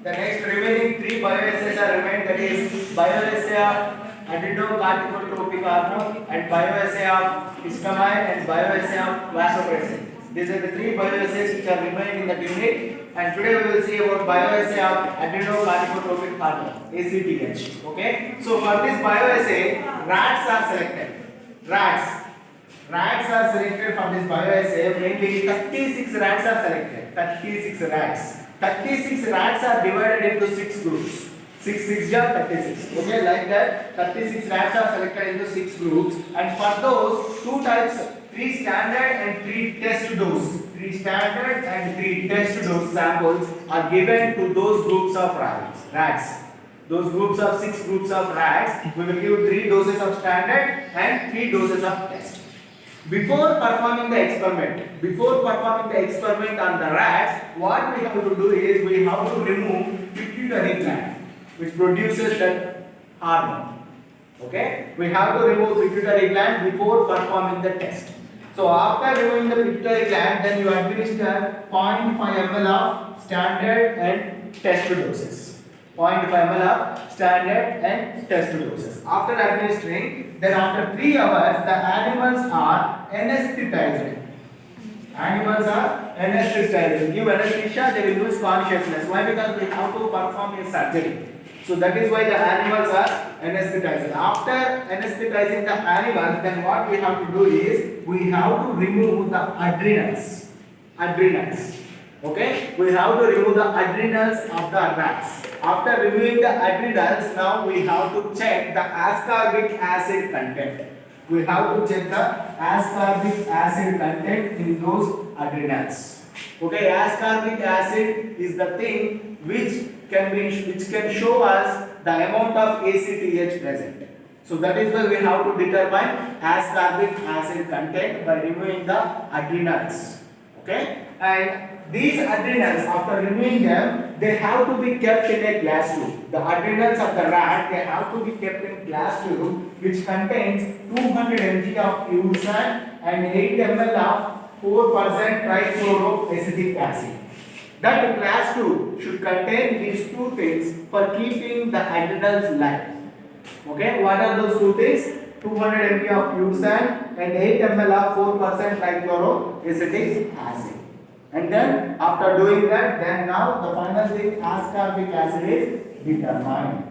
The next remaining three bioassays are remain, that is bioassay of adrenocorticotropic hormone and bioassay of histamine and bioassay of vasopressin. These are the three bioassays which are remained in the unit, and today we will see about bioassay of adrenocorticotropic hormone ACTH. Okay, so for this bioassay, rats are selected. Rats are selected from this bioassay. Mainly 36 rats are selected. 36 rats. 36 rats are divided into 6 groups. 6 are 36. Okay, like that. 36 rats are selected into 6 groups, and for those two types, 3 standard and 3 test dose. 3 standard and 3 test dose samples are given to those groups of rats. Those groups of 6 groups of rats, we will give 3 doses of standard and 3 doses of test. Before performing the experiment on the rats, what we have to do is we have to remove pituitary gland, which produces that hormone. Okay, we have to remove pituitary gland before performing the test. So after removing the pituitary gland, then you administer 0.5 ml of standard and test doses. 0.5 ml of standard and test doses. After administering, then after 3 hours, the animals are anesthetized. Give anesthesia, they will lose consciousness. Why? Because we have to perform a surgery. So that is why the animals are anesthetized. After anesthetizing the animals, then what we have to do is we have to remove the adrenals. Okay, we have to remove the adrenals of the rats. After removing the adrenals, now we have to check the ascorbic acid content. We have to check the ascorbic acid content in those adrenals. Okay, ascorbic acid is the thing which can show us the amount of ACTH present. So that is why we have to determine ascorbic acid content by removing the adrenals. Okay, and these adrenals, after removing them, they have to be kept in a glass tube. The adrenals of the rat, they have to be kept in glass tube, which contains 200 mg of pure sand and 8 ml of 4% trichloroacetic acid. That glass tube should contain these two things for keeping the adrenals live. Okay, what are those two things? 200 mg of pure sand and 8 ml of 4% trichloroacetic acid. And then after doing that, then now the final thing, ascorbic acid is determined.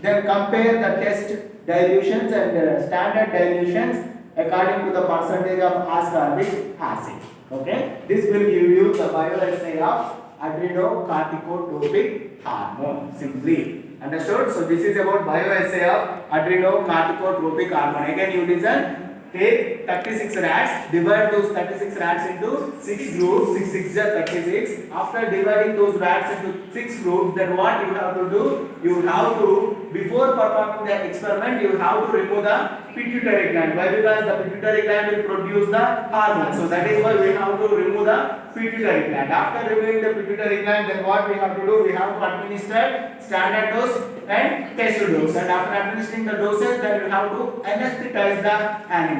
Then compare the test dilutions and standard dilutions according to the percentage of ascorbic acid. Okay, this will give you the bioassay of adrenocorticotropic hormone. Simply understood. So this is about bioassay of adrenocorticotropic hormone. Again, you listen. Take 36 rats, divide those 36 rats into 6 groups, 6 are 36. After dividing those rats into 6 groups, then what you have to do? You have to, before performing the experiment, you have to remove the pituitary gland. Why? Because the pituitary gland will produce the hormone. So that is why we have to remove the pituitary gland. After removing the pituitary gland, then what we have to do? We have to administer standard dose and test dose. And after administering the doses, then you have to anesthetize the animal.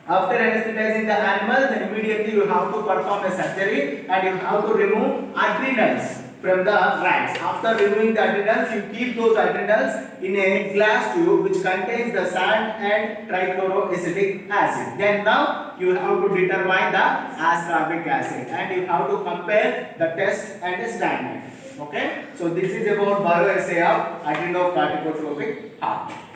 After anesthetizing the animal, then immediately you have to perform a surgery and you have to remove adrenals from the rats. After removing the adrenals, you keep those adrenals in a glass tube which contains the sand and trichloroacetic acid. Then now you have to determine the ascorbic acid and you have to compare the test and the standard. Okay, so this is about bioassay of adrenocorticotropic hormone.